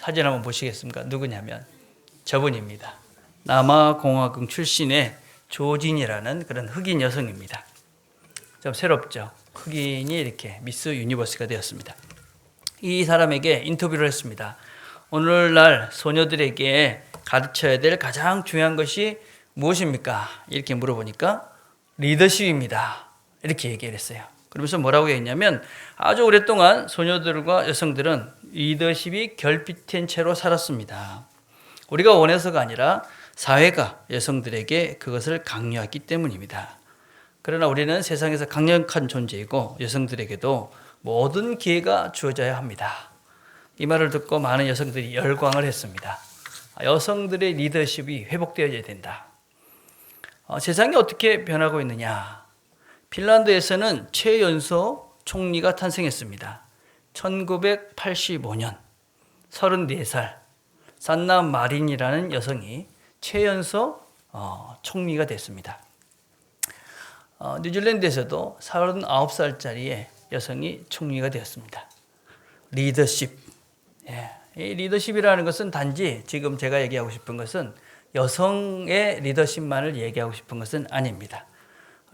사진 한번 보시겠습니까? 누구냐면 저분입니다. 남아공화국 출신의 조진이라는 그런 흑인 여성입니다. 좀 새롭죠? 흑인이 이렇게 미스 유니버스가 되었습니다. 이 사람에게 인터뷰를 했습니다. 오늘날 소녀들에게 가르쳐야 될 가장 중요한 것이 무엇입니까? 이렇게 물어보니까 리더십입니다. 이렇게 얘기를 했어요. 그러면서 뭐라고 했냐면 아주 오랫동안 소녀들과 여성들은 리더십이 결핍된 채로 살았습니다. 우리가 원해서가 아니라 사회가 여성들에게 그것을 강요했기 때문입니다. 그러나 우리는 세상에서 강력한 존재이고 여성들에게도 모든 기회가 주어져야 합니다. 이 말을 듣고 많은 여성들이 열광을 했습니다. 여성들의 리더십이 회복되어야 된다. 세상이 어떻게 변하고 있느냐? 핀란드에서는 최연소 총리가 탄생했습니다. 1985년 34살 산나 마린이라는 여성이 최연소 총리가 됐습니다. 뉴질랜드에서도 39살짜리의 여성이 총리가 되었습니다. 리더십. 이 리더십이라는 것은 단지 지금 제가 얘기하고 싶은 것은 여성의 리더십만을 얘기하고 싶은 것은 아닙니다.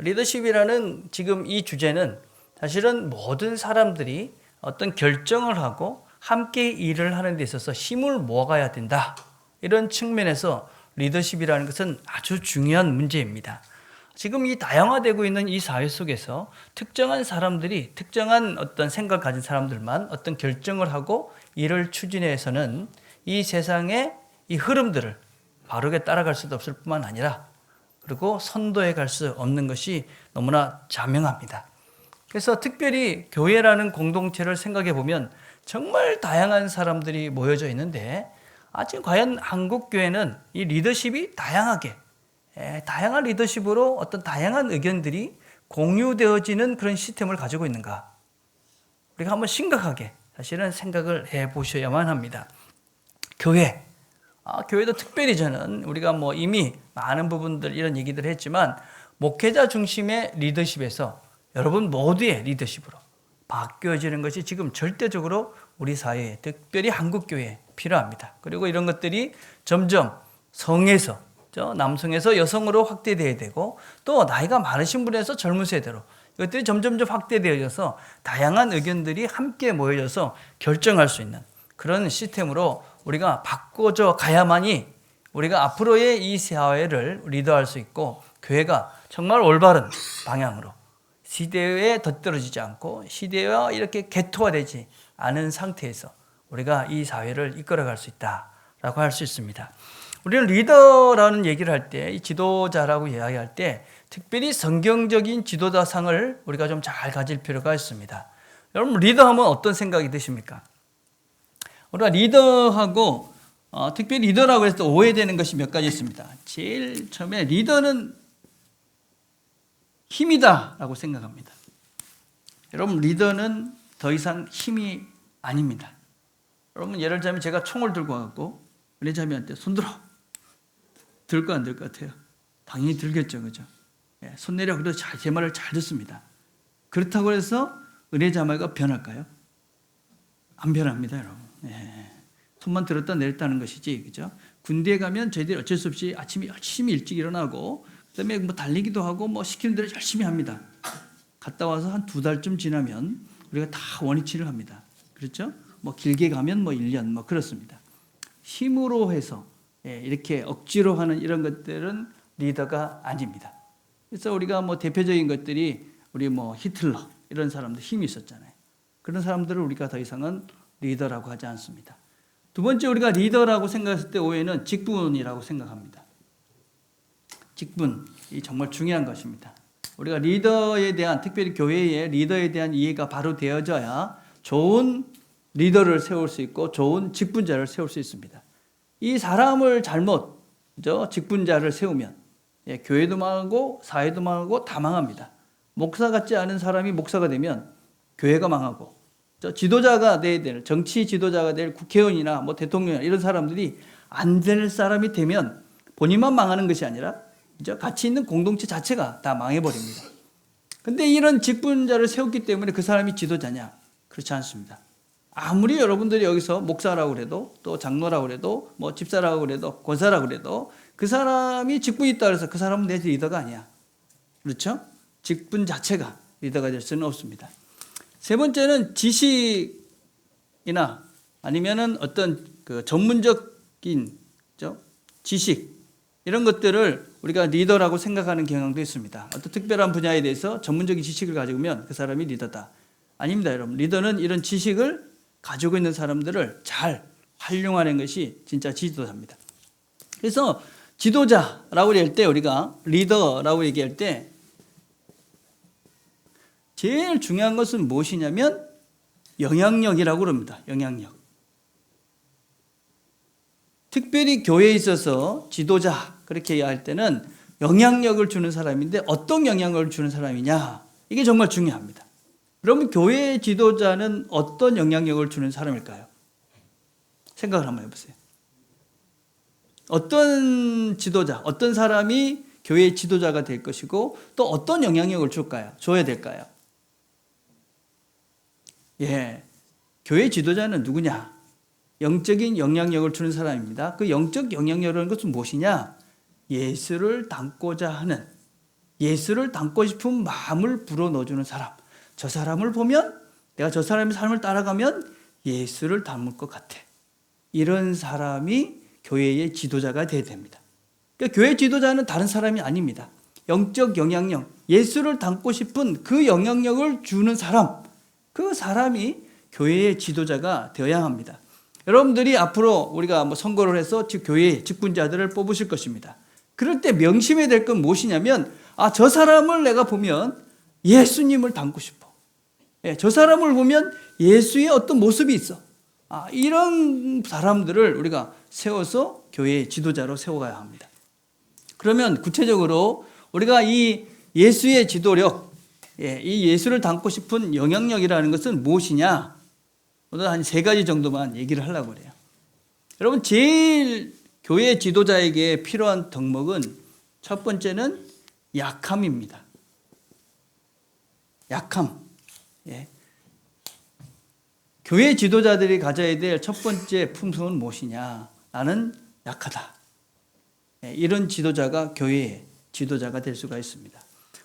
리더십이라는 지금 이 주제는 사실은 모든 사람들이 어떤 결정을 하고 함께 일을 하는 데 있어서 힘을 모아가야 된다. 이런 측면에서 리더십이라는 것은 아주 중요한 문제입니다. 지금 이 다양화되고 있는 이 사회 속에서 특정한 사람들이 특정한 어떤 생각을 가진 사람들만 어떤 결정을 하고 일을 추진해서는 이 세상의 이 흐름들을 바르게 따라갈 수도 없을 뿐만 아니라 그리고 선도해 갈 수 없는 것이 너무나 자명합니다. 그래서 특별히 교회라는 공동체를 생각해 보면 정말 다양한 사람들이 모여져 있는데 지금 과연 한국 교회는 이 리더십이 다양한 리더십으로 어떤 다양한 의견들이 공유되어지는 그런 시스템을 가지고 있는가? 우리가 한번 심각하게 사실은 생각을 해 보셔야만 합니다. 교회도 특별히 저는 우리가 이미 많은 부분들 이런 얘기들을 했지만 목회자 중심의 리더십에서 여러분 모두의 리더십으로 바뀌어지는 것이 지금 절대적으로 우리 사회에 특별히 한국 교회에 필요합니다. 그리고 이런 것들이 점점 성에서 남성에서 여성으로 확대되어야 되고 또 나이가 많으신 분에서 젊은 세대로 이것들이 점점 확대되어져서 다양한 의견들이 함께 모여져서 결정할 수 있는 그런 시스템으로 우리가 바꿔져 가야만이 우리가 앞으로의 이 사회를 리더할 수 있고 교회가 정말 올바른 방향으로 시대에 덧떨어지지 않고 시대와 이렇게 개토화되지 않은 상태에서 우리가 이 사회를 이끌어갈 수 있다라고 할 수 있습니다. 우리는 리더라는 얘기를 할 때, 이 지도자라고 이야기할 때 특별히 성경적인 지도자상을 우리가 좀 잘 가질 필요가 있습니다. 여러분 리더하면 어떤 생각이 드십니까? 우리가 리더하고 특별히 리더라고 해서 오해되는 것이 몇 가지 있습니다. 제일 처음에 리더는 힘이다라고 생각합니다. 여러분 리더는 더 이상 힘이 아닙니다. 여러분 예를 들자면 제가 총을 들고 가고 은혜자매한테 손 들어. 들까 안 들 것 같아요? 당연히 들겠죠, 그죠? 손 내려 그래도 제 말을 잘 듣습니다. 그렇다고 해서 은혜자매가 변할까요? 안 변합니다, 여러분. 손만 들었다 내렸다는 것이지, 그죠? 군대에 가면 저희들이 어쩔 수 없이 아침에 열심히 일찍 일어나고 그다음에 달리기도 하고 시키는 대로 열심히 합니다. 갔다 와서 한 2달쯤 지나면 우리가 다 원위치를 합니다. 그렇죠? 길게 가면 1년 그렇습니다. 힘으로 해서 이렇게 억지로 하는 이런 것들은 리더가 아닙니다. 그래서 우리가 대표적인 것들이 우리 히틀러 이런 사람들 힘이 있었잖아요. 그런 사람들을 우리가 더 이상은 리더라고 하지 않습니다. 두 번째 우리가 리더라고 생각했을 때 오해는 직분이라고 생각합니다. 직분이 정말 중요한 것입니다. 우리가 리더에 대한 특별히 교회의 리더에 대한 이해가 바로 되어져야 좋은 리더를 세울 수 있고 좋은 직분자를 세울 수 있습니다. 이 사람을 잘못 직분자를 세우면 교회도 망하고 사회도 망하고 다 망합니다. 목사 같지 않은 사람이 목사가 되면 교회가 망하고 지도자가 돼야 될 정치 지도자가 될 국회의원이나 대통령이나 이런 사람들이 안 될 사람이 되면 본인만 망하는 것이 아니라 같이 있는 공동체 자체가 다 망해버립니다. 그런데 이런 직분자를 세웠기 때문에 그 사람이 지도자냐? 그렇지 않습니다. 아무리 여러분들이 여기서 목사라고 그래도 또 장로라고 그래도 뭐 집사라고 그래도 권사라고 그래도 그 사람이 직분이 있다 그래서 그 사람은 내 리더가 아니야. 그렇죠? 직분 자체가 리더가 될 수는 없습니다. 세 번째는 지식이나 아니면은 어떤 그 전문적인 지식 이런 것들을 우리가 리더라고 생각하는 경향도 있습니다. 어떤 특별한 분야에 대해서 전문적인 지식을 가지고 면 그 사람이 리더다. 아닙니다, 여러분. 리더는 이런 지식을 가지고 있는 사람들을 잘 활용하는 것이 진짜 지도자입니다. 그래서 지도자라고 할 때 우리가 리더라고 얘기할 때 제일 중요한 것은 무엇이냐면 영향력이라고 그럽니다. 영향력. 특별히 교회에 있어서 지도자 그렇게 이야기할 때는 영향력을 주는 사람인데 어떤 영향력을 주는 사람이냐 이게 정말 중요합니다. 그러면 교회의 지도자는 어떤 영향력을 주는 사람일까요? 생각을 한번 해보세요. 어떤 지도자, 어떤 사람이 교회의 지도자가 될 것이고 또 어떤 영향력을 줘야 될까요? 교회 지도자는 누구냐? 영적인 영향력을 주는 사람입니다. 그 영적 영향력이라는 것은 무엇이냐? 예수를 닮고자 하는, 예수를 닮고 싶은 마음을 불어넣어주는 사람. 저 사람을 보면 내가 저 사람의 삶을 따라가면 예수를 닮을 것 같아. 이런 사람이 교회의 지도자가 되어야 됩니다. 그러니까 교회 지도자는 다른 사람이 아닙니다. 영적 영향력, 예수를 닮고 싶은 그 영향력을 주는 사람, 그 사람이 교회의 지도자가 되어야 합니다. 여러분들이 앞으로 우리가 선거를 해서 교회의 직분자들을 뽑으실 것입니다. 그럴 때 명심해야 될 건 무엇이냐면 저 사람을 내가 보면 예수님을 닮고 싶어. 저 사람을 보면 예수의 어떤 모습이 있어. 이런 사람들을 우리가 세워서 교회의 지도자로 세워가야 합니다. 그러면 구체적으로 우리가 이 예수의 지도력, 이 예수를 닮고 싶은 영향력이라는 것은 무엇이냐? 오늘 한 3가지 정도만 얘기를 하려고 그래요. 여러분, 제일 교회 지도자에게 필요한 덕목은 첫 번째는 약함입니다. 약함. 교회 지도자들이 가져야 될 첫 번째 품성은 무엇이냐? 나는 약하다. 이런 지도자가 교회의 지도자가 될 수가 있습니다.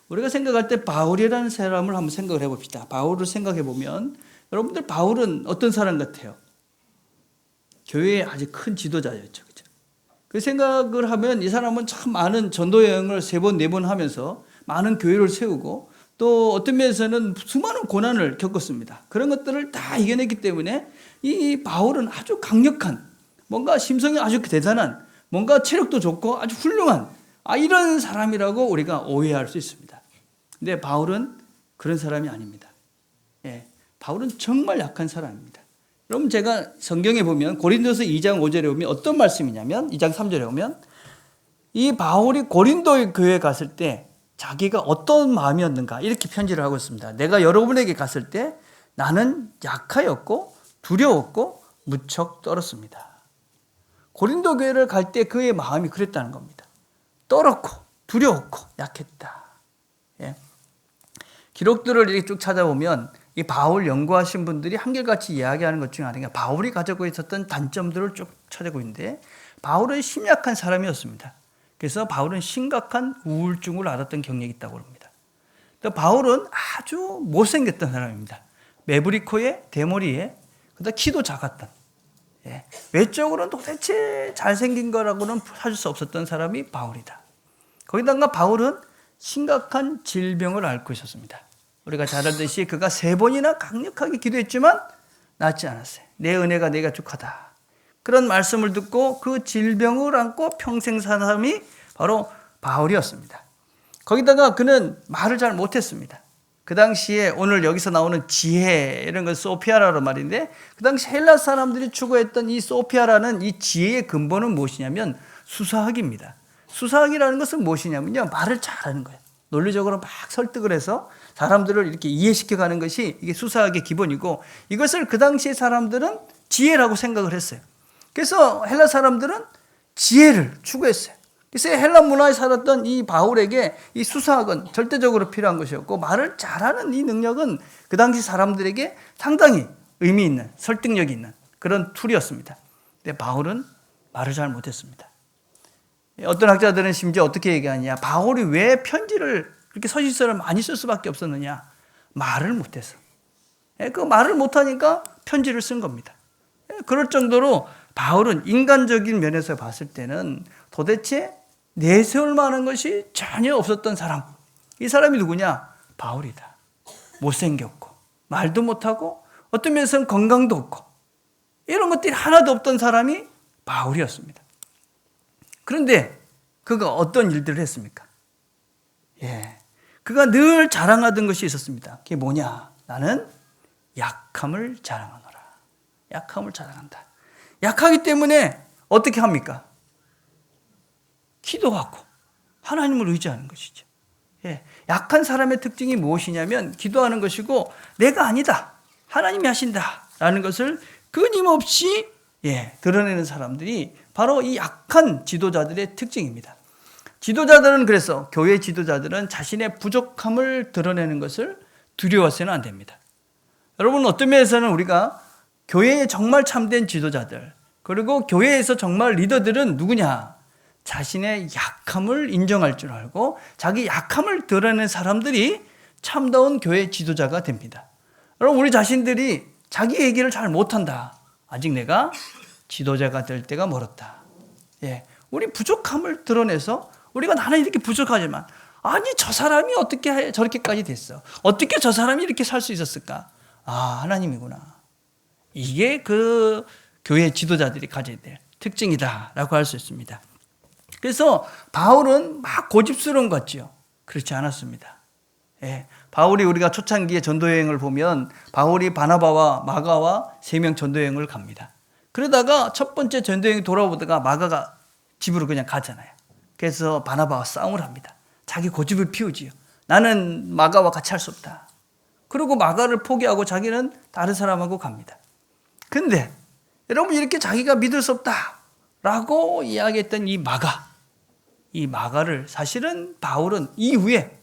우리가 생각할 때 바울이라는 사람을 한번 생각을 해봅시다. 바울을 생각해 보면 여러분들 바울은 어떤 사람 같아요? 교회의 아주 큰 지도자였죠. 그렇죠? 그 생각을 하면 이 사람은 참 많은 전도 여행을 3번, 4번 하면서 많은 교회를 세우고 또 어떤 면에서는 수많은 고난을 겪었습니다. 그런 것들을 다 이겨냈기 때문에 이 바울은 아주 강력한, 뭔가 심성이 아주 대단한, 뭔가 체력도 좋고 아주 훌륭한 이런 사람이라고 우리가 오해할 수 있습니다. 근데 바울은 그런 사람이 아닙니다. 바울은 정말 약한 사람입니다. 여러분, 제가 성경에 보면 고린도서 2장 5절에 보면 어떤 말씀이냐면 2장 3절에 보면 이 바울이 고린도 교회에 갔을 때 자기가 어떤 마음이었는가 이렇게 편지를 하고 있습니다. 내가 여러분에게 갔을 때 나는 약하였고 두려웠고 무척 떨었습니다. 고린도 교회를 갈 때 그의 마음이 그랬다는 겁니다. 떨었고 두려웠고 약했다. 기록들을 이렇게 쭉 찾아보면 이 바울 연구하신 분들이 한결같이 이야기하는 것 중에 하나가 바울이 가지고 있었던 단점들을 쭉 찾아보고 있는데 바울은 심약한 사람이었습니다. 그래서 바울은 심각한 우울증을 앓았던 경력이 있다고 합니다. 또 바울은 아주 못생겼던 사람입니다. 매부리코에 대머리에 그다음 키도 작았던 외적으로는 도대체 잘생긴 거라고는 찾을 수 없었던 사람이 바울이다. 거기다가 바울은 심각한 질병을 앓고 있었습니다. 우리가 잘 알듯이 그가 3번이나 강력하게 기도했지만 낫지 않았어요. 내 은혜가 내가 족하다. 그런 말씀을 듣고 그 질병을 안고 평생 산 사람이 바로 바울이었습니다. 거기다가 그는 말을 잘 못했습니다. 그 당시에 오늘 여기서 나오는 지혜 이런 건 소피아라로 말인데 그 당시 헬라 사람들이 추구했던 이 소피아라는 이 지혜의 근본은 무엇이냐면 수사학입니다. 수사학이라는 것은 무엇이냐면요, 말을 잘하는 거예요. 논리적으로 막 설득을 해서 사람들을 이렇게 이해시켜가는 것이 이게 수사학의 기본이고 이것을 그 당시의 사람들은 지혜라고 생각을 했어요. 그래서 헬라 사람들은 지혜를 추구했어요. 그래서 헬라 문화에 살았던 이 바울에게 이 수사학은 절대적으로 필요한 것이었고 말을 잘하는 이 능력은 그 당시 사람들에게 상당히 의미 있는, 설득력이 있는 그런 툴이었습니다. 근데 바울은 말을 잘 못했습니다. 어떤 학자들은 심지어 어떻게 얘기하냐, 바울이 왜 편지를 그렇게 서신서를 많이 쓸 수밖에 없었느냐, 말을 못해서. 그 말을 못하니까 편지를 쓴 겁니다. 그럴 정도로 바울은 인간적인 면에서 봤을 때는 도대체 내세울 만한 것이 전혀 없었던 사람. 이 사람이 누구냐? 바울이다. 못생겼고 말도 못하고 어떤 면에서는 건강도 없고 이런 것들이 하나도 없던 사람이 바울이었습니다. 그런데 그가 어떤 일들을 했습니까? 그가 늘 자랑하던 것이 있었습니다. 그게 뭐냐? 나는 약함을 자랑하노라. 약함을 자랑한다. 약하기 때문에 어떻게 합니까? 기도하고 하나님을 의지하는 것이죠. 약한 사람의 특징이 무엇이냐면 기도하는 것이고, 내가 아니다, 하나님이 하신다라는 것을 끊임없이 드러내는 사람들이 바로 이 약한 지도자들의 특징입니다. 지도자들은, 그래서 교회 지도자들은 자신의 부족함을 드러내는 것을 두려워해서는 안 됩니다. 여러분, 어떤 면에서는 우리가 교회에 정말 참된 지도자들, 그리고 교회에서 정말 리더들은 누구냐? 자신의 약함을 인정할 줄 알고 자기 약함을 드러내는 사람들이 참다운 교회 지도자가 됩니다. 여러분, 우리 자신들이 자기 얘기를 잘 못한다, 아직 내가 지도자가 될 때가 멀었다. 우리 부족함을 드러내서 우리가 나는 이렇게 부족하지만, 아니 저 사람이 어떻게 저렇게까지 됐어? 어떻게 저 사람이 이렇게 살 수 있었을까? 아, 하나님이구나. 이게 그 교회 지도자들이 가져야 될 특징이다라고 할 수 있습니다. 그래서 바울은 막 고집스러운 것 같지요? 그렇지 않았습니다. 바울이, 우리가 초창기의 전도여행을 보면 바울이 바나바와 마가와 3명 전도여행을 갑니다. 그러다가 첫 번째 전도여행 돌아오다가 마가가 집으로 그냥 가잖아요. 그래서 바나바와 싸움을 합니다. 자기 고집을 피우지요. 나는 마가와 같이 할 수 없다. 그리고 마가를 포기하고 자기는 다른 사람하고 갑니다. 근데 여러분, 이렇게 자기가 믿을 수 없다라고 이야기했던 이 마가를 사실은 바울은 이후에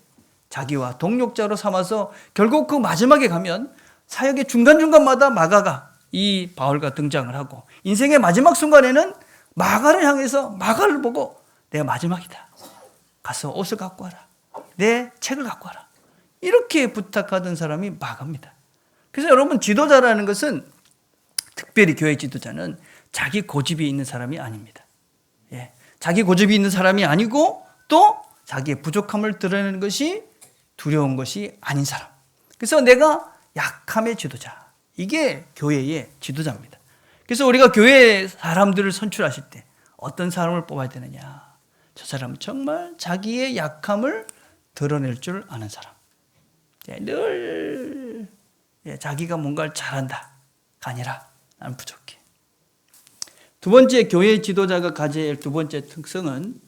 자기와 동력자로 삼아서 결국 그 마지막에 가면 사역의 중간중간마다 마가가 이 바울과 등장을 하고, 인생의 마지막 순간에는 마가를 향해서, 마가를 보고 내가 마지막이다, 가서 옷을 갖고 와라, 내 책을 갖고 와라, 이렇게 부탁하던 사람이 마가입니다. 그래서 여러분, 지도자라는 것은, 특별히 교회 지도자는 자기 고집이 있는 사람이 아닙니다. 자기 고집이 있는 사람이 아니고, 또 자기의 부족함을 드러내는 것이 두려운 것이 아닌 사람. 그래서 내가 약함의 지도자, 이게 교회의 지도자입니다. 그래서 우리가 교회 사람들을 선출하실 때 어떤 사람을 뽑아야 되느냐? 저 사람은 정말 자기의 약함을 드러낼 줄 아는 사람. 늘 자기가 뭔가를 잘한다가 아니라 나는 부족해. 두 번째, 교회 지도자가 가져야 할 두 번째 특성은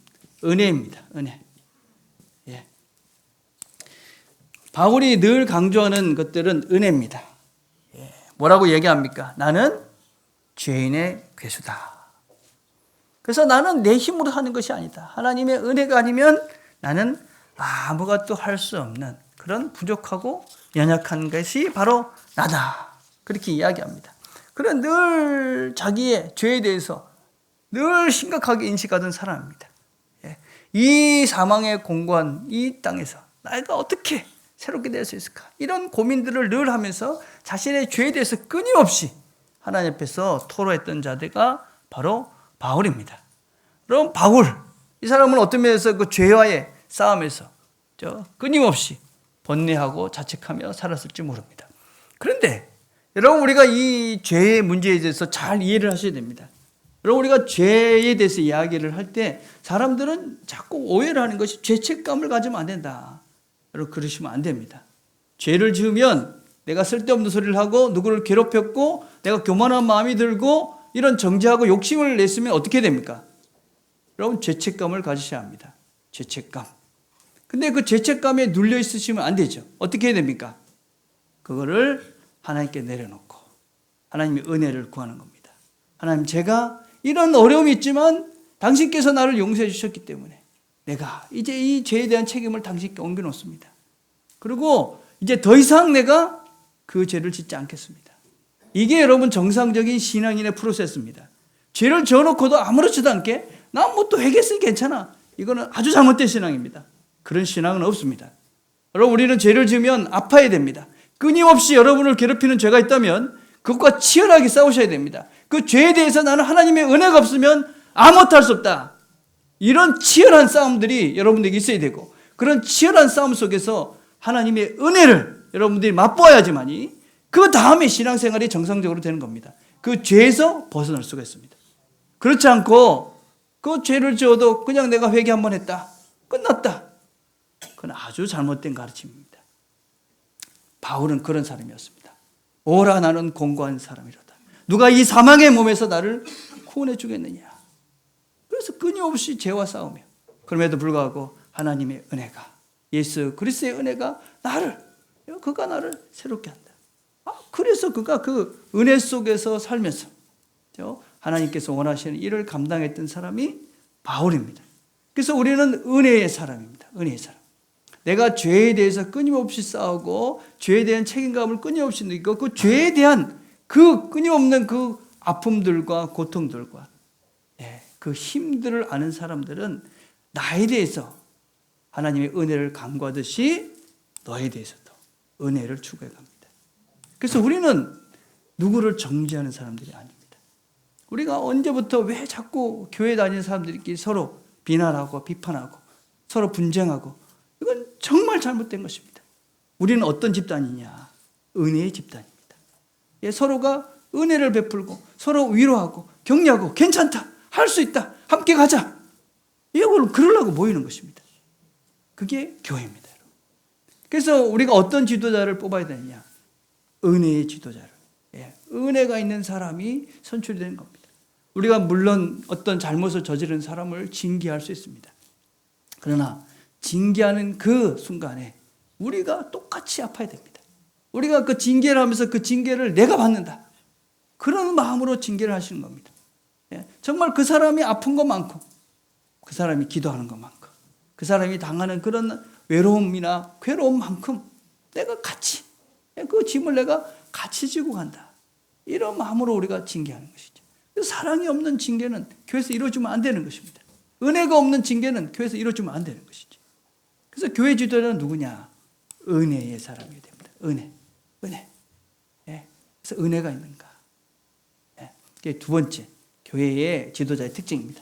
은혜입니다. 은혜. 바울이 늘 강조하는 것들은 은혜입니다. 뭐라고 얘기합니까? 나는 죄인의 괴수다. 그래서 나는 내 힘으로 하는 것이 아니다. 하나님의 은혜가 아니면 나는 아무것도 할 수 없는 그런 부족하고 연약한 것이 바로 나다. 그렇게 이야기합니다. 그런 늘 자기의 죄에 대해서 늘 심각하게 인식하던 사람입니다. 이 사망의 공고한 이 땅에서 내가 어떻게 새롭게 될 수 있을까? 이런 고민들을 늘 하면서 자신의 죄에 대해서 끊임없이 하나님 앞에서 토로했던 자들가 바로 바울입니다. 그럼 바울, 이 사람은 어떤 면에서 그 죄와의 싸움에서 끊임없이 번뇌하고 자책하며 살았을지 모릅니다. 그런데 여러분, 우리가 이 죄의 문제에 대해서 잘 이해를 하셔야 됩니다. 여러분, 우리가 죄에 대해서 이야기를 할 때 사람들은 자꾸 오해를 하는 것이 죄책감을 가지면 안 된다. 여러분, 그러시면 안 됩니다. 죄를 지으면 내가 쓸데없는 소리를 하고 누구를 괴롭혔고 내가 교만한 마음이 들고 이런 정죄하고 욕심을 냈으면 어떻게 됩니까? 여러분, 죄책감을 가지셔야 합니다. 죄책감. 근데 그 죄책감에 눌려 있으시면 안 되죠. 어떻게 해야 됩니까? 그거를 하나님께 내려놓고 하나님의 은혜를 구하는 겁니다. 하나님, 제가 이런 어려움이 있지만 당신께서 나를 용서해 주셨기 때문에 내가 이제 이 죄에 대한 책임을 당신께 옮겨놓습니다. 그리고 이제 더 이상 내가 그 죄를 짓지 않겠습니다. 이게 여러분 정상적인 신앙인의 프로세스입니다. 죄를 지어놓고도 아무렇지도 않게 난 뭐 또 회개했으니 괜찮아. 이거는 아주 잘못된 신앙입니다. 그런 신앙은 없습니다. 여러분, 우리는 죄를 지으면 아파야 됩니다. 끊임없이 여러분을 괴롭히는 죄가 있다면 그것과 치열하게 싸우셔야 됩니다. 그 죄에 대해서 나는 하나님의 은혜가 없으면 아무것도 할 수 없다. 이런 치열한 싸움들이 여러분들에게 있어야 되고, 그런 치열한 싸움 속에서 하나님의 은혜를 여러분들이 맛보아야지만이 그 다음에 신앙생활이 정상적으로 되는 겁니다. 그 죄에서 벗어날 수가 있습니다. 그렇지 않고 그 죄를 지어도 그냥 내가 회개 한번 했다, 끝났다. 그건 아주 잘못된 가르침입니다. 바울은 그런 사람이었습니다. 오라 나는 공고한 사람이로다. 누가 이 사망의 몸에서 나를 구원해 주겠느냐. 그래서 끊임없이 죄와 싸우며, 그럼에도 불구하고 하나님의 은혜가, 예수 그리스도의 은혜가 그가 나를 새롭게 한다. 그래서 그가 그 은혜 속에서 살면서 하나님께서 원하시는 일을 감당했던 사람이 바울입니다. 그래서 우리는 은혜의 사람입니다. 은혜의 사람. 내가 죄에 대해서 끊임없이 싸우고 죄에 대한 책임감을 끊임없이 느끼고 그 죄에 대한 그 끊임없는 그 아픔들과 고통들과 그 힘들을 아는 사람들은 나에 대해서 하나님의 은혜를 간구하듯이 너에 대해서도 은혜를 추구해 갑니다. 그래서 우리는 누구를 정죄하는 사람들이 아닙니다. 우리가 언제부터 왜 자꾸 교회 다니는 사람들끼리 서로 비난하고 비판하고 서로 분쟁하고, 이건 정말 잘못된 것입니다. 우리는 어떤 집단이냐? 은혜의 집단입니다. 서로가 은혜를 베풀고 서로 위로하고 격려하고 괜찮다, 할 수 있다, 함께 가자, 이걸 그러려고 모이는 것입니다. 그게 교회입니다. 그래서 우리가 어떤 지도자를 뽑아야 되느냐? 은혜의 지도자를. 은혜가 있는 사람이 선출이 되는 겁니다. 우리가 물론 어떤 잘못을 저지른 사람을 징계할 수 있습니다. 그러나 징계하는 그 순간에 우리가 똑같이 아파야 됩니다. 우리가 그 징계를 하면서 그 징계를 내가 받는다, 그런 마음으로 징계를 하시는 겁니다. 정말 그 사람이 아픈 것만큼, 그 사람이 기도하는 것만큼, 그 사람이 당하는 그런 외로움이나 괴로움만큼 내가 같이, 그 짐을 내가 같이 지고 간다, 이런 마음으로 우리가 징계하는 것이죠. 사랑이 없는 징계는 교회에서 이루어지면 안 되는 것입니다. 은혜가 없는 징계는 교회에서 이루어지면 안 되는 것이죠. 그래서 교회 지도자는 누구냐? 은혜의 사람이 됩니다. 은혜. 그래서 은혜가 있는가? 이게 두 번째, 교회의 지도자의 특징입니다.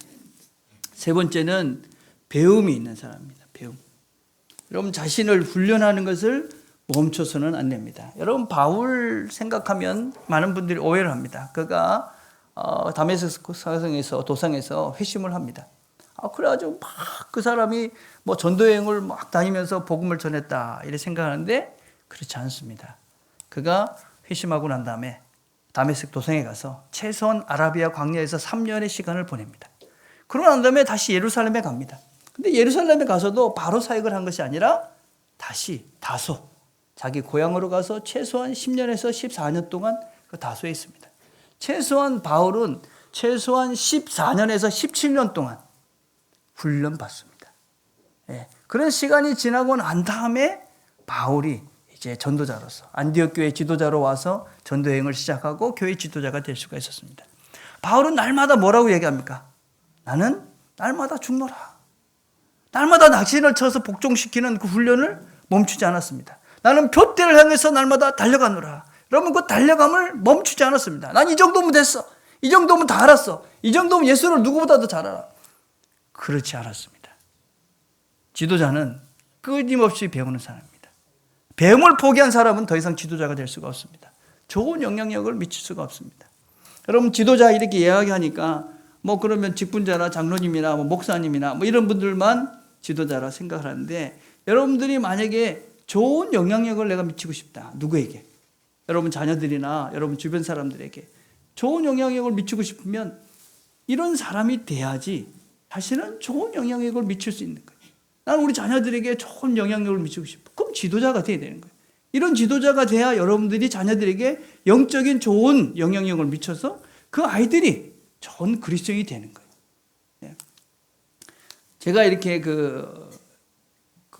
세 번째는 배움이 있는 사람입니다. 배움. 여러분, 자신을 훈련하는 것을 멈춰서는 안 됩니다. 여러분, 바울 생각하면 많은 분들이 오해를 합니다. 그가 다메섹스 도상에서 회심을 합니다. 그래가지고 막 그 사람이 뭐 전도여행을 막 다니면서 복음을 전했다, 이렇게 생각하는데 그렇지 않습니다. 그가 회심하고 난 다음에 다메섹 도상에 가서 최소한 아라비아 광야에서 3년의 시간을 보냅니다. 그러고 난 다음에 다시 예루살렘에 갑니다. 근데 예루살렘에 가서도 바로 사역을 한 것이 아니라 다시 다소, 자기 고향으로 가서 최소한 10년에서 14년 동안 그 다소에 있습니다. 최소한 바울은 최소한 14년에서 17년 동안 훈련받습니다. 그런 시간이 지나고 난 다음에 바울이 이제 전도자로서 안디옥 교회 지도자로 와서 전도여행을 시작하고 교회 지도자가 될 수가 있었습니다. 바울은 날마다 뭐라고 얘기합니까? 나는 날마다 죽노라. 날마다 낚시를 쳐서 복종시키는 그 훈련을 멈추지 않았습니다. 나는 표대를 향해서 날마다 달려가노라. 여러분, 그 달려감을 멈추지 않았습니다. 난 이 정도면 됐어. 이 정도면 다 알았어. 이 정도면 예수를 누구보다도 잘 알아. 그렇지 않았습니다. 지도자는 끊임없이 배우는 사람입니다. 배움을 포기한 사람은 더 이상 지도자가 될 수가 없습니다. 좋은 영향력을 미칠 수가 없습니다. 여러분, 지도자 이렇게 이야기하니까 뭐 그러면 직분자나 장로님이나 뭐 목사님이나 뭐 이런 분들만 지도자라 생각을 하는데, 여러분들이 만약에 좋은 영향력을 내가 미치고 싶다, 누구에게? 여러분 자녀들이나 여러분 주변 사람들에게 좋은 영향력을 미치고 싶으면 이런 사람이 돼야지 사실은 좋은 영향력을 미칠 수 있는 거예요. 나는 우리 자녀들에게 좋은 영향력을 미치고 싶어. 그럼 지도자가 돼야 되는 거예요. 이런 지도자가 돼야 여러분들이 자녀들에게 영적인 좋은 영향력을 미쳐서 그 아이들이 좋은 그리스도인이 되는 거예요. 제가 이렇게 그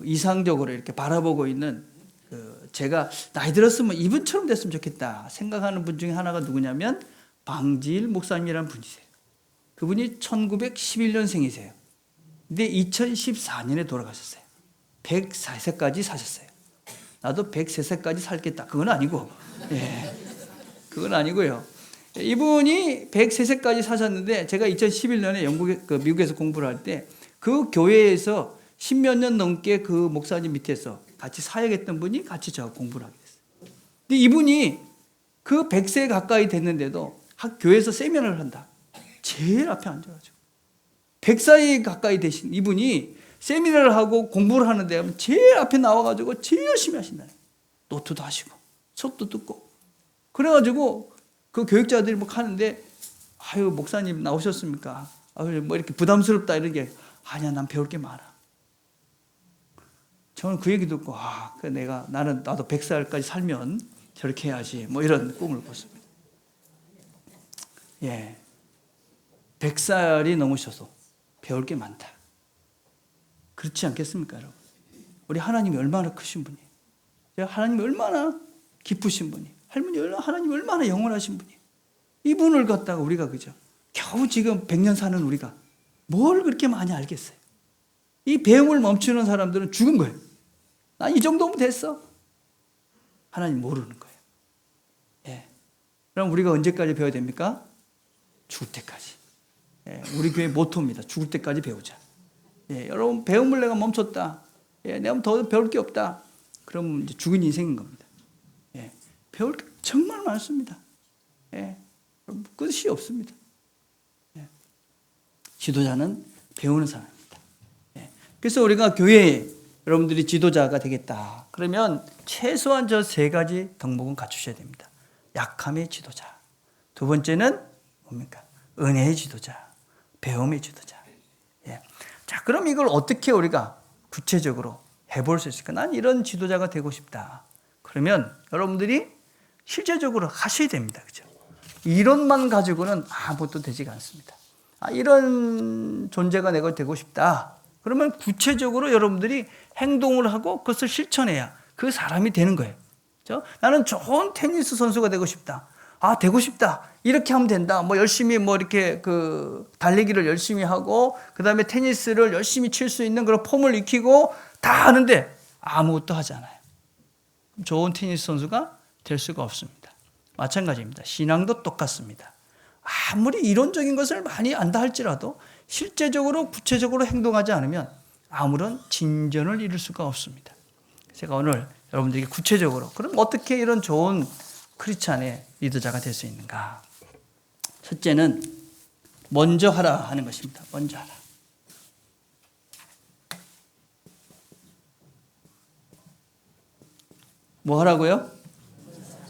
이상적으로 이렇게 바라보고 있는 그 제가 나이 들었으면 이분처럼 됐으면 좋겠다 생각하는 분 중에 하나가 누구냐면 방지일 목사님이라는 분이세요. 그분이 1911년생이세요. 근데 2014년에 돌아가셨어요. 104세까지 사셨어요. 나도 103세까지 살겠다. 그건 아니고, 예, 그건 아니고요. 이분이 103세까지 사셨는데 제가 2011년에 미국에서 공부를 할 때 그 교회에서 10몇 년 넘게 그 목사님 밑에서 같이 사역했던 분이 같이 저하고 공부를 하게 됐어요. 근데 이분이 그 100세 가까이 됐는데도 교회에서 세미나를 한다. 제일 앞에 앉아가지고 100살 가까이 되신 이분이 세미나를 하고 공부를 하는데 제일 앞에 나와가지고 제일 열심히 하신다. 노트도 하시고 수업도 듣고 그래가지고 그 교육자들이 뭐 하는데 아유 목사님 나오셨습니까? 아유 뭐 이렇게 부담스럽다 이런 게 아니야 난 배울 게 많아. 저는 그 얘기 듣고 나도 100살까지 살면 저렇게 해야지 뭐 이런 꿈을 꿨습니다. 예, 100살이 넘으셔서 배울 게 많다. 그렇지 않겠습니까, 여러분? 우리 하나님이 얼마나 크신 분이에요. 하나님이 얼마나 깊으신 분이에요. 하나님이 얼마나 영원하신 분이에요. 이분을 갖다가 우리가 그죠? 겨우 지금 100년 사는 우리가 뭘 그렇게 많이 알겠어요. 이 배움을 멈추는 사람들은 죽은 거예요. 난 이 정도면 됐어. 하나님 모르는 거예요. 예. 그럼 우리가 언제까지 배워야 됩니까? 죽을 때까지. 예. 우리 교회 모토입니다. 죽을 때까지 배우자. 예. 여러분 배움을 내가 멈췄다. 예. 내가 더 배울 게 없다. 그럼 이제 죽은 인생인 겁니다. 예. 배울 게 정말 많습니다. 예. 끝이 없습니다. 예. 지도자는 배우는 사람입니다. 예. 그래서 우리가 교회에 여러분들이 지도자가 되겠다. 그러면 최소한 저 세 가지 덕목은 갖추셔야 됩니다. 약함의 지도자. 두 번째는 뭡니까? 은혜의 지도자. 배움의 지도자. 예. 자, 그럼 이걸 어떻게 우리가 구체적으로 해볼 수 있을까? 난 이런 지도자가 되고 싶다. 그러면 여러분들이 실제적으로 하셔야 됩니다. 그죠? 이론만 가지고는 아무것도 되지가 않습니다. 이런 존재가 내가 되고 싶다. 그러면 구체적으로 여러분들이 행동을 하고 그것을 실천해야 그 사람이 되는 거예요. 그렇죠? 나는 좋은 테니스 선수가 되고 싶다. 되고 싶다. 이렇게 하면 된다. 열심히 이렇게 달리기를 열심히 하고, 그 다음에 테니스를 열심히 칠 수 있는 그런 폼을 익히고 다 하는데 아무것도 하지 않아요. 좋은 테니스 선수가 될 수가 없습니다. 마찬가지입니다. 신앙도 똑같습니다. 아무리 이론적인 것을 많이 안다 할지라도 실제적으로 구체적으로 행동하지 않으면 아무런 진전을 이룰 수가 없습니다. 제가 오늘 여러분들에게 구체적으로 그럼 어떻게 이런 좋은 크리스찬의 리더자가 될 수 있는가? 첫째는 먼저 하라 하는 것입니다. 먼저 하라. 뭐 하라고요?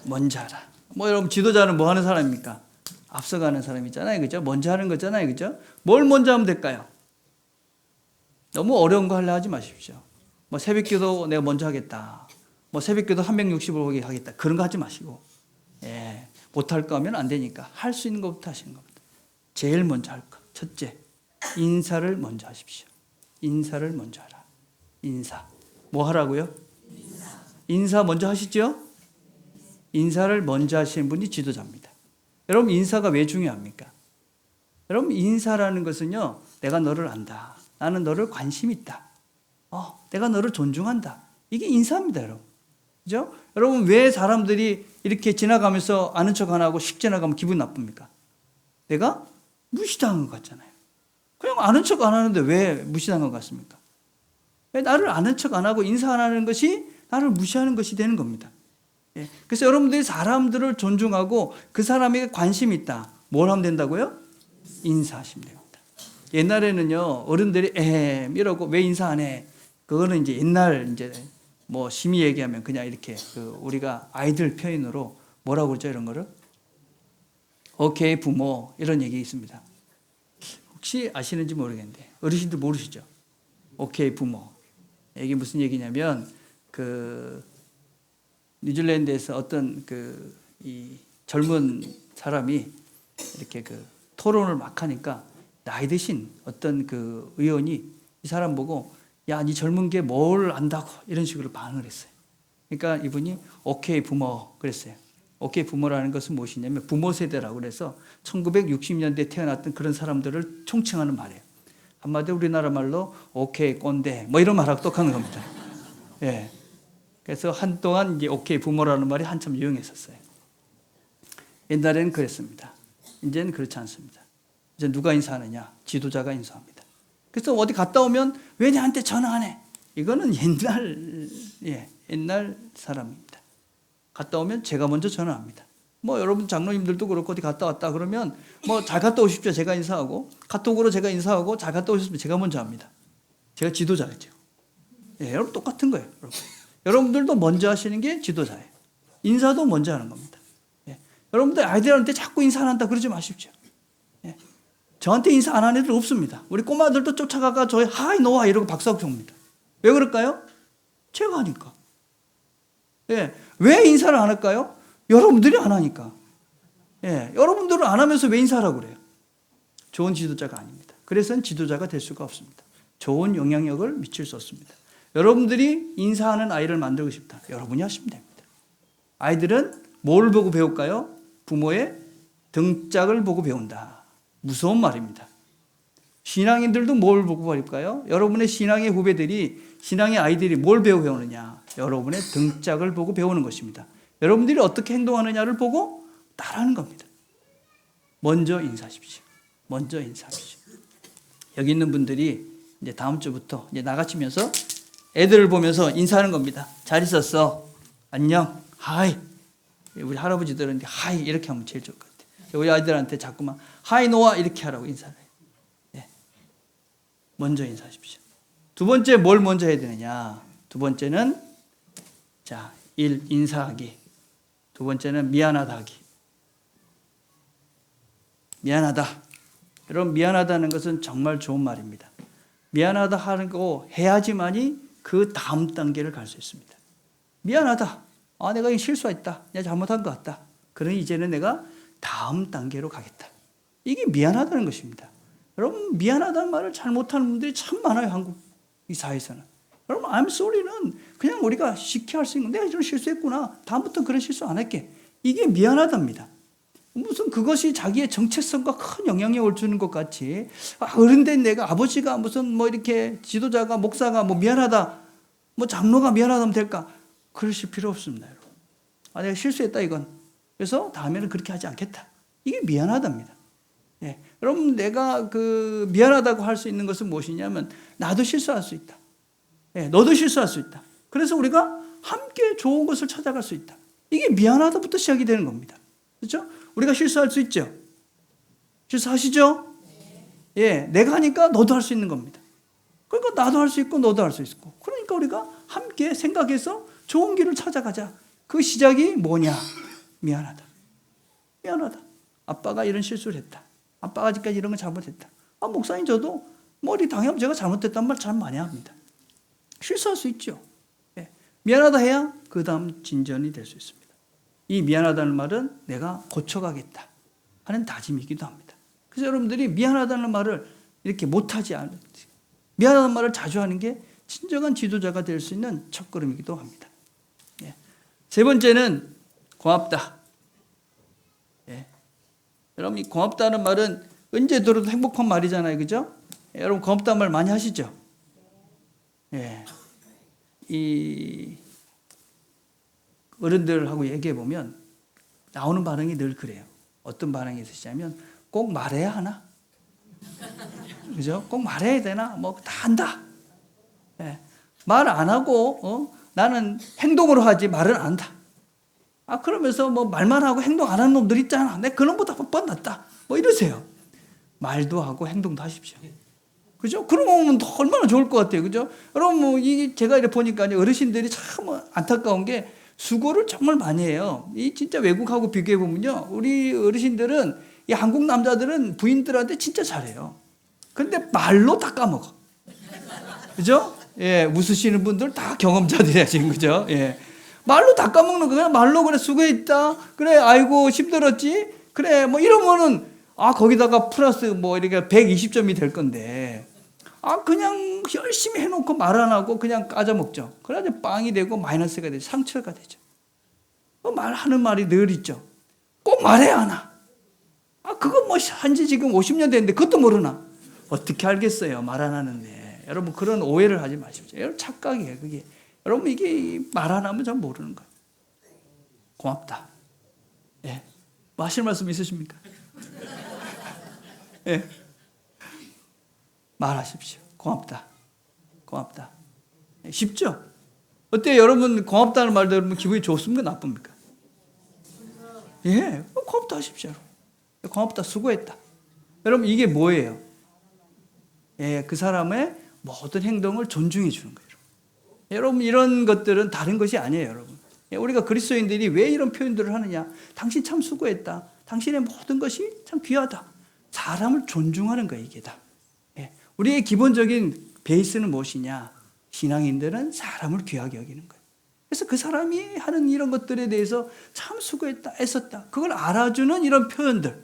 먼저 하라. 여러분 지도자는 뭐 하는 사람입니까? 앞서가는 사람이잖아요. 그죠? 먼저 하는 거잖아요. 그죠? 뭘 먼저 하면 될까요? 너무 어려운 거 하려 하지 마십시오. 새벽기도 내가 먼저 하겠다. 새벽기도 360을 하겠다. 그런 거 하지 마시고. 예. 못할 거면 안 되니까 할 수 있는 것부터 하시는 겁니다. 제일 먼저 할 거. 첫째, 인사를 먼저 하십시오. 인사를 먼저 하라. 인사. 뭐 하라고요? 인사 먼저 하시죠? 인사를 먼저 하시는 분이 지도자입니다. 여러분 인사가 왜 중요합니까? 여러분 인사라는 것은요. 내가 너를 안다. 나는 너를 관심 있다. 내가 너를 존중한다. 이게 인사입니다. 여러분. 그죠? 여러분 왜 사람들이 이렇게 지나가면서 아는 척 안 하고 씩 지나가면 기분 나쁩니까? 내가 무시당한 것 같잖아요. 그냥 아는 척 안 하는데 왜 무시당한 것 같습니까? 왜 나를 아는 척 안 하고 인사 안 하는 것이 나를 무시하는 것이 되는 겁니다. 예. 그래서 여러분들이 사람들을 존중하고 그 사람에게 관심이 있다. 뭘 하면 된다고요? 인사하시면 됩니다. 옛날에는요, 어른들이 이러고 왜 인사 안 해? 그거는 이제 옛날 이제 심히 얘기하면 그냥 이렇게 우리가 아이들 표현으로 뭐라고 그러죠? 이런 거를? 오케이, 부모. 이런 얘기 있습니다. 혹시 아시는지 모르겠는데, 어르신들 모르시죠? 오케이, 부모. 이게 무슨 얘기냐면, 뉴질랜드에서 어떤 이 젊은 사람이 이렇게 토론을 막 하니까 나이 드신 어떤 의원이 이 사람 보고 야, 니 젊은 게 뭘 안다고 이런 식으로 반응을 했어요. 그러니까 이분이 오케이 부모 그랬어요. 오케이 부모라는 것은 무엇이냐면 부모 세대라고 그래서 1960년대에 태어났던 그런 사람들을 총칭하는 말이에요. 한마디로 우리나라 말로 오케이 꼰대 뭐 이런 말하고 똑같은 겁니다. 예. 그래서 한동안 이제 오케이 부모라는 말이 한참 유행했었어요. 옛날에는 그랬습니다. 이제는 그렇지 않습니다. 이제 누가 인사하느냐? 지도자가 인사합니다. 그래서 어디 갔다 오면 왜 나한테 전화 안 해? 이거는 옛날 사람입니다. 갔다 오면 제가 먼저 전화합니다. 뭐 여러분 장로님들도 그렇고 어디 갔다 왔다 그러면 뭐 잘 갔다 오십시오. 제가 인사하고 카톡으로 제가 인사하고 잘 갔다 오셨으면 제가 먼저 합니다. 제가 지도자죠. 예, 여러분 똑같은 거예요. 여러분들도 먼저 하시는 게 지도자예요. 인사도 먼저 하는 겁니다. 예, 여러분들 아이들한테 자꾸 인사 안 한다 그러지 마십시오. 예, 저한테 인사 안 하는 애들 없습니다. 우리 꼬마들도 쫓아가가 저희 하이 노아 이러고 박수하고 줍니다. 왜 그럴까요? 제가 하니까. 예, 왜 인사를 안 할까요? 여러분들이 안 하니까. 예, 여러분들은 안 하면서 왜 인사하라고 그래요? 좋은 지도자가 아닙니다. 그래서는 지도자가 될 수가 없습니다. 좋은 영향력을 미칠 수 없습니다. 여러분들이 인사하는 아이를 만들고 싶다. 여러분이 하시면 됩니다. 아이들은 뭘 보고 배울까요? 부모의 등짝을 보고 배운다. 무서운 말입니다. 신앙인들도 뭘 보고 배울까요? 여러분의 신앙의 후배들이, 신앙의 아이들이 뭘 배우느냐? 여러분의 등짝을 보고 배우는 것입니다. 여러분들이 어떻게 행동하느냐를 보고 따라하는 겁니다. 먼저 인사하십시오. 먼저 인사하십시오. 여기 있는 분들이 이제 다음 주부터 이제 나가시면서 애들을 보면서 인사하는 겁니다. 잘 있었어. 안녕. 하이. 우리 할아버지들은 하이 이렇게 하면 제일 좋을 것 같아요. 우리 아이들한테 자꾸만 하이 노아 이렇게 하라고 인사를 해요. 네. 먼저 인사하십시오. 두 번째 뭘 먼저 해야 되느냐? 두 번째는 자, 인사하기. 두 번째는 미안하다 하기. 미안하다. 여러분 미안하다는 것은 정말 좋은 말입니다. 미안하다 하는 거 해야지만이 그 다음 단계를 갈 수 있습니다. 미안하다. 아, 내가 실수했다. 내가 잘못한 것 같다. 그러니 이제는 내가 다음 단계로 가겠다. 이게 미안하다는 것입니다. 여러분 미안하다는 말을 잘 못하는 분들이 참 많아요. 한국 이 사회에서는. 여러분 I'm sorry는 그냥 우리가 쉽게 할 수 있는 내가 이런 실수했구나. 다음부터 그런 실수 안 할게. 이게 미안하답니다. 무슨 그것이 자기의 정체성과 큰 영향력을 주는 것 같이 어른된 내가 아버지가 무슨 뭐 이렇게 지도자가 목사가 뭐 미안하다 뭐 장로가 미안하다면 될까? 그러실 필요 없습니다. 여러분. 아, 내가 실수했다 이건. 그래서 다음에는 그렇게 하지 않겠다. 이게 미안하답니다. 예. 여러분 내가 그 미안하다고 할 수 있는 것은 무엇이냐면 나도 실수할 수 있다. 예, 너도 실수할 수 있다. 그래서 우리가 함께 좋은 것을 찾아갈 수 있다. 이게 미안하다부터 시작이 되는 겁니다. 그렇죠? 우리가 실수할 수 있죠? 실수하시죠? 예, 내가 하니까 너도 할 수 있는 겁니다. 그러니까 나도 할 수 있고 너도 할 수 있고. 그러니까 우리가 함께 생각해서 좋은 길을 찾아가자. 그 시작이 뭐냐? 미안하다. 미안하다. 아빠가 이런 실수를 했다. 아빠가 아직까지 이런 걸 잘못했다. 아, 목사님 저도 머리 당하면 제가 잘못했단 말 참 많이 합니다. 실수할 수 있죠. 예. 미안하다 해야 그 다음 진전이 될 수 있습니다. 이 미안하다는 말은 내가 고쳐가겠다 하는 다짐이기도 합니다. 그래서 여러분들이 미안하다는 말을 이렇게 못하지 않은 미안하다는 말을 자주 하는 게 진정한 지도자가 될 수 있는 첫걸음이기도 합니다. 예. 세 번째는 고맙다. 예. 여러분 이 고맙다는 말은 언제 들어도 행복한 말이잖아요. 그죠? 예. 여러분 고맙다는 말 많이 하시죠? 예. 이 어른들하고 얘기해 보면 나오는 반응이 늘 그래요. 어떤 반응이 있으시냐면 꼭 말해야 하나? 그죠? 꼭 말해야 되나? 뭐 다 한다. 예. 말 안 하고 나는 행동으로 하지 말은 안 한다. 아 그러면서 뭐 말만 하고 행동 안 하는 놈들 있잖아. 내가 그놈보다 뻔 낫다. 뭐 이러세요. 말도 하고 행동도 하십시오. 그죠? 그러면 얼마나 좋을 것 같아요. 그죠? 여러분 뭐 이게 제가 이렇게 보니까 어르신들이 참 안타까운 게 수고를 정말 많이 해요. 이 진짜 외국하고 비교해 보면요, 우리 어르신들은 이 한국 남자들은 부인들한테 진짜 잘해요. 근데 말로 다 까먹어. 그죠? 예, 웃으시는 분들 다 경험자들이야 지금 그죠? 예, 말로 다 까먹는 거. 그냥 말로 그래 수고했다. 그래 아이고 힘들었지. 그래 뭐 이러면은 아 거기다가 플러스 뭐 이렇게 120점이 될 건데 그냥 열심히 해놓고 말 안 하고 그냥 까져먹죠. 그래야 빵이 되고 마이너스가 되죠. 상처가 되죠. 말하는 말이 늘 있죠. 꼭 말해야 하나? 그거 한지 지금 50년 됐는데 그것도 모르나? 어떻게 알겠어요? 말 안 하는데. 여러분, 그런 오해를 하지 마십시오. 여러분, 착각이에요, 그게. 여러분, 이게 말 안 하면 전 모르는 거예요. 고맙다. 예. 뭐 하실 말씀 있으십니까? 예. 말하십시오. 고맙다. 고맙다. 쉽죠? 어때요? 여러분, 고맙다는 말 들으면 기분이 좋습니까? 나쁩니까? 예. 고맙다 하십시오. 고맙다. 수고했다. 여러분, 이게 뭐예요? 예. 그 사람의 모든 행동을 존중해 주는 거예요. 여러분, 이런 것들은 다른 것이 아니에요, 여러분. 우리가 그리스도인들이 왜 이런 표현들을 하느냐? 당신 참 수고했다. 당신의 모든 것이 참 귀하다. 사람을 존중하는 거예요, 이게 다. 우리의 기본적인 베이스는 무엇이냐? 신앙인들은 사람을 귀하게 여기는 거예요. 그래서 그 사람이 하는 이런 것들에 대해서 참 수고했다, 애썼다. 그걸 알아주는 이런 표현들.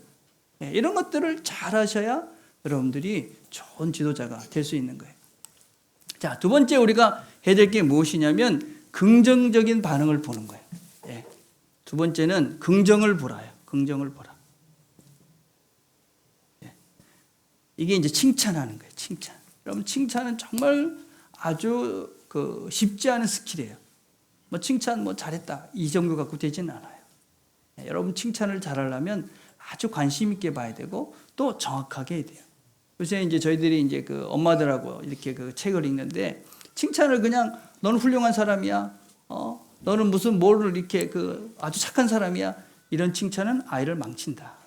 이런 것들을 잘 하셔야 여러분들이 좋은 지도자가 될 수 있는 거예요. 자, 두 번째 우리가 해야 될 게 무엇이냐면 긍정적인 반응을 보는 거예요. 두 번째는 긍정을 보라요. 긍정을 보라. 이게 이제 칭찬하는 거예요. 칭찬. 여러분, 칭찬은 정말 아주 쉽지 않은 스킬이에요. 칭찬 잘했다 이 정도 갖고 되지는 않아요. 여러분, 칭찬을 잘하려면 아주 관심 있게 봐야 되고 또 정확하게 해야 돼요. 요새 이제 저희들이 이제 엄마들하고 이렇게 책을 읽는데 칭찬을 그냥 너는 훌륭한 사람이야. 너는 무슨 뭐를 이렇게 아주 착한 사람이야. 이런 칭찬은 아이를 망친다.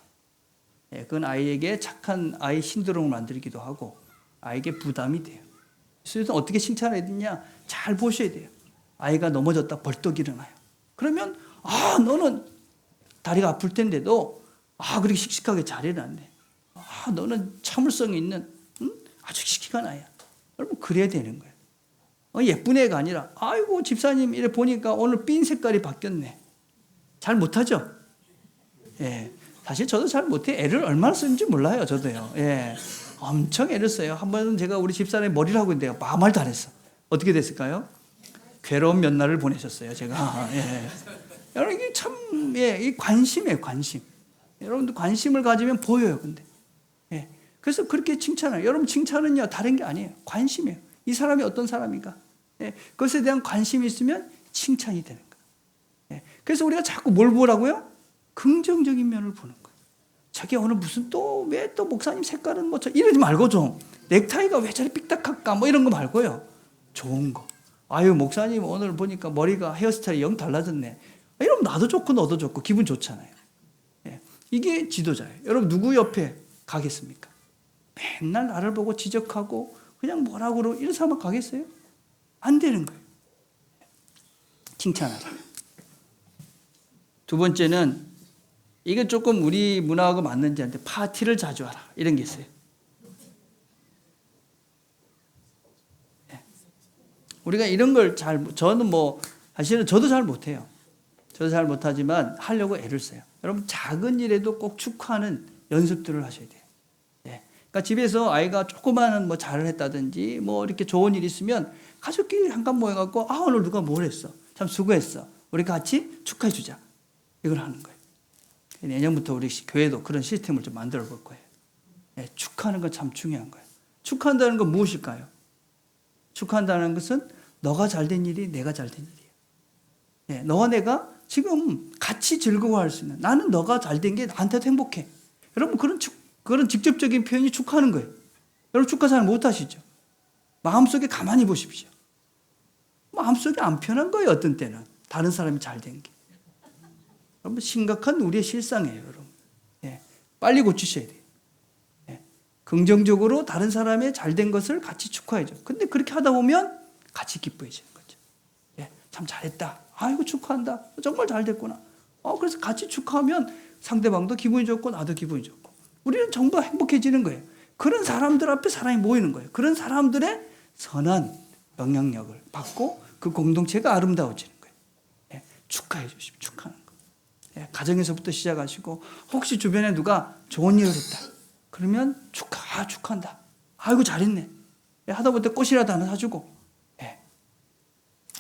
그건 아이에게 착한 아이 신드롬을 만들기도 하고 아이에게 부담이 돼요. 그래서 어떻게 칭찬해야 되냐? 잘 보셔야 돼요. 아이가 넘어졌다 벌떡 일어나요. 그러면 너는 다리가 아플 텐데도 그렇게 씩씩하게 잘 일어났네. 너는 참을성이 있는 아주 씩씩한 아이야. 여러분, 그래야 되는 거예요. 예쁜 애가 아니라 아이고 집사님 이래 보니까 오늘 핀 색깔이 바뀌었네. 잘 못하죠? 예. 사실 저도 잘 못해. 애를 얼마나 쓰는지 몰라요, 저도요. 예. 엄청 애를 써요. 한 번은 제가 우리 집사람의 머리를 하고 있는데요. 말 잘했어. 어떻게 됐을까요? 괴로운 몇 날을 보내셨어요, 제가. 예. 여러분, 이게 참, 이 관심이에요, 관심. 여러분도 관심을 가지면 보여요, 근데. 예. 그래서 그렇게 칭찬해요. 여러분, 칭찬은요, 다른 게 아니에요. 관심이에요. 이 사람이 어떤 사람인가. 예. 그것에 대한 관심이 있으면 칭찬이 되는 거예요. 예. 그래서 우리가 자꾸 뭘 보라고요? 긍정적인 면을 보는 거예요. 자기 오늘 무슨 왜 또 목사님 색깔은 이러지 말고 좀 넥타이가 왜 저리 삐딱할까 이런 거 말고요. 좋은 거. 아유, 목사님 오늘 보니까 머리가 헤어스타일이 영 달라졌네. 이러면 나도 좋고 너도 좋고 기분 좋잖아요. 예. 이게 지도자예요. 여러분, 누구 옆에 가겠습니까? 맨날 나를 보고 지적하고 그냥 뭐라고 이런 사람 가겠어요? 안 되는 거예요. 칭찬하라. 두 번째는 이게 조금 우리 문화하고 맞는지 않는데 파티를 자주 하라. 이런 게 있어요. 우리가 이런 걸 저는 사실은 저도 잘 못해요. 저도 잘 못하지만 하려고 애를 써요. 여러분, 작은 일에도 꼭 축하하는 연습들을 하셔야 돼요. 그러니까 집에서 아이가 조그마한 잘을 했다든지 이렇게 좋은 일이 있으면 가족끼리 한간 모여갖고 오늘 누가 뭘 했어. 참 수고했어. 우리 같이 축하해 주자. 이걸 하는 거예요. 내년부터 우리 교회도 그런 시스템을 좀 만들어 볼 거예요. 축하하는 건 참 중요한 거예요. 축하한다는 건 무엇일까요? 축하한다는 것은 너가 잘된 일이 내가 잘된 일이에요. 너와 내가 지금 같이 즐거워할 수 있는, 나는 너가 잘된 게 나한테도 행복해. 여러분, 그런 직접적인 표현이 축하하는 거예요. 여러분, 축하 잘 못하시죠? 마음속에 가만히 보십시오. 마음속에 안 편한 거예요, 어떤 때는. 다른 사람이 잘된 게. 여러분, 심각한 우리의 실상이에요, 여러분. 빨리 고치셔야 돼요. 긍정적으로 다른 사람의 잘된 것을 같이 축하해줘. 근데 그렇게 하다 보면 같이 기뻐해지는 거죠. 참 잘했다. 아이고, 축하한다. 정말 잘 됐구나. 그래서 같이 축하하면 상대방도 기분이 좋고 나도 기분이 좋고 우리는 전부 행복해지는 거예요. 그런 사람들 앞에 사람이 모이는 거예요. 그런 사람들의 선한 영향력을 받고 그 공동체가 아름다워지는 거예요. 축하해 주십시오. 축하하는 거. 가정에서부터 시작하시고 혹시 주변에 누가 좋은 일을 했다. 그러면 축하한다. 아이고, 잘했네. 하다못해 꽃이라도 하나 사주고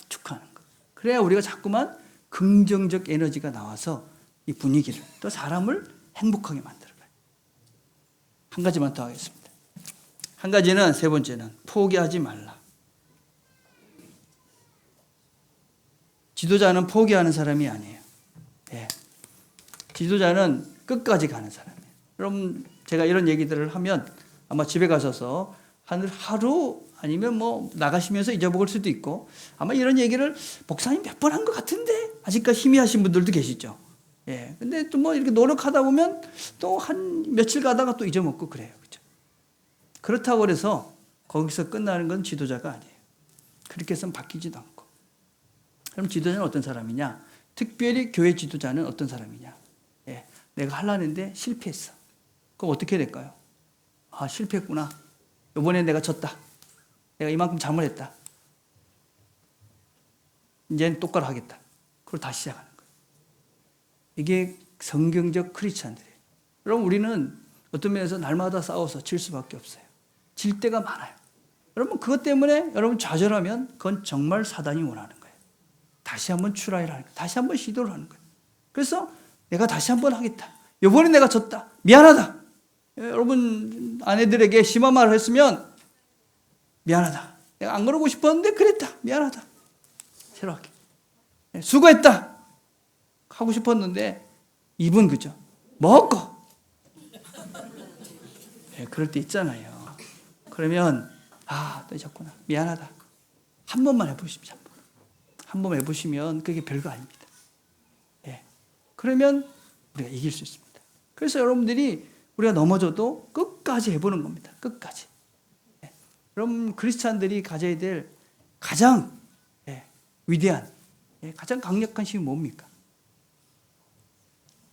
축하하는 거. 그래야 우리가 자꾸만 긍정적 에너지가 나와서 이 분위기를 또 사람을 행복하게 만들어가요. 한 가지만 더 하겠습니다. 한 가지는 세 번째는 포기하지 말라. 지도자는 포기하는 사람이 아니에요. 지도자는 끝까지 가는 사람이에요. 여러분 제가 이런 얘기들을 하면 아마 집에 가셔서 하루 아니면 뭐 나가시면서 잊어먹을 수도 있고 아마 이런 얘기를 목사님 몇 번 한 것 같은데 아직까지 희미하신 분들도 계시죠. 근데 또 뭐 이렇게 노력하다 보면 또 한 며칠 가다가 또 잊어먹고 그래요. 그렇죠? 그렇다고 해서 거기서 끝나는 건 지도자가 아니에요. 그렇게 해서는 바뀌지도 않고. 그럼 지도자는 어떤 사람이냐? 특별히 교회 지도자는 어떤 사람이냐? 내가 하려는데 실패했어. 그럼 어떻게 될까요? 아, 실패했구나. 이번에 내가 졌다. 내가 이만큼 잘못했다. 이제는 똑바로 하겠다. 그걸 다시 시작하는 거예요. 이게 성경적 크리스찬들이에요. 여러분 우리는 어떤 면에서 날마다 싸워서 질 수밖에 없어요. 질 때가 많아요. 여러분 그것 때문에 여러분 좌절하면 그건 정말 사단이 원하는 거예요. 다시 한번 트라이를 하는 거예요. 다시 한번 시도를 하는 거예요. 그래서 내가 다시 한번 하겠다. 이번에 내가 졌다. 미안하다. 여러분 아내들에게 심한 말을 했으면 미안하다. 내가 안 그러고 싶었는데 그랬다. 미안하다. 새로 할게. 수고했다. 하고 싶었는데 입은 그죠. 먹고. 그럴 때 있잖아요. 그러면 또 잊었구나. 미안하다. 한 번만 해보십시오. 한 번 해보시면 그게 별거 아닙니다. 그러면 우리가 이길 수 있습니다. 그래서 여러분들이 우리가 넘어져도 끝까지 해보는 겁니다. 끝까지. 여러분 크리스찬들이 가져야 될 가장 위대한 가장 강력한 힘이 뭡니까?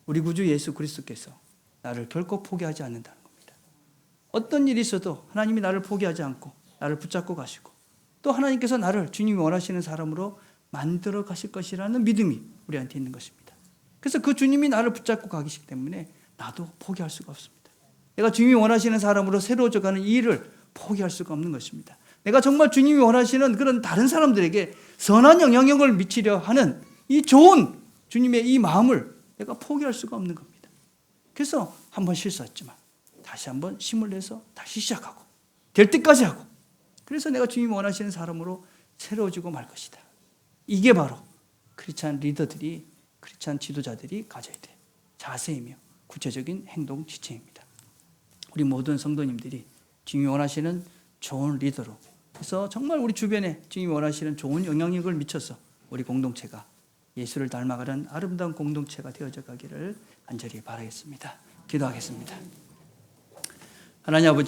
우리 구주 예수 그리스도께서 나를 결코 포기하지 않는다는 겁니다. 어떤 일이 있어도 하나님이 나를 포기하지 않고 나를 붙잡고 가시고 또 하나님께서 나를 주님이 원하시는 사람으로 만들어 가실 것이라는 믿음이 우리한테 있는 것입니다. 그래서 그 주님이 나를 붙잡고 가시기 때문에 나도 포기할 수가 없습니다. 내가 주님이 원하시는 사람으로 새로워져가는 이 일을 포기할 수가 없는 것입니다. 내가 정말 주님이 원하시는 그런 다른 사람들에게 선한 영향력을 미치려 하는 이 좋은 주님의 이 마음을 내가 포기할 수가 없는 겁니다. 그래서 한번 실수했지만 다시 한번 힘을 내서 다시 시작하고 될 때까지 하고 그래서 내가 주님이 원하시는 사람으로 새로워지고 말 것이다. 이게 바로 크리스찬 리더들이 크리스찬 지도자들이 가져야 될 자세이며 구체적인 행동 지침입니다. 우리 모든 성도님들이 주님이 원하시는 좋은 리더로 그래서 정말 우리 주변에 주님이 원하시는 좋은 영향력을 미쳐서 우리 공동체가 예수를 닮아가는 아름다운 공동체가 되어져 가기를 간절히 바라겠습니다. 기도하겠습니다. 하나님 아버지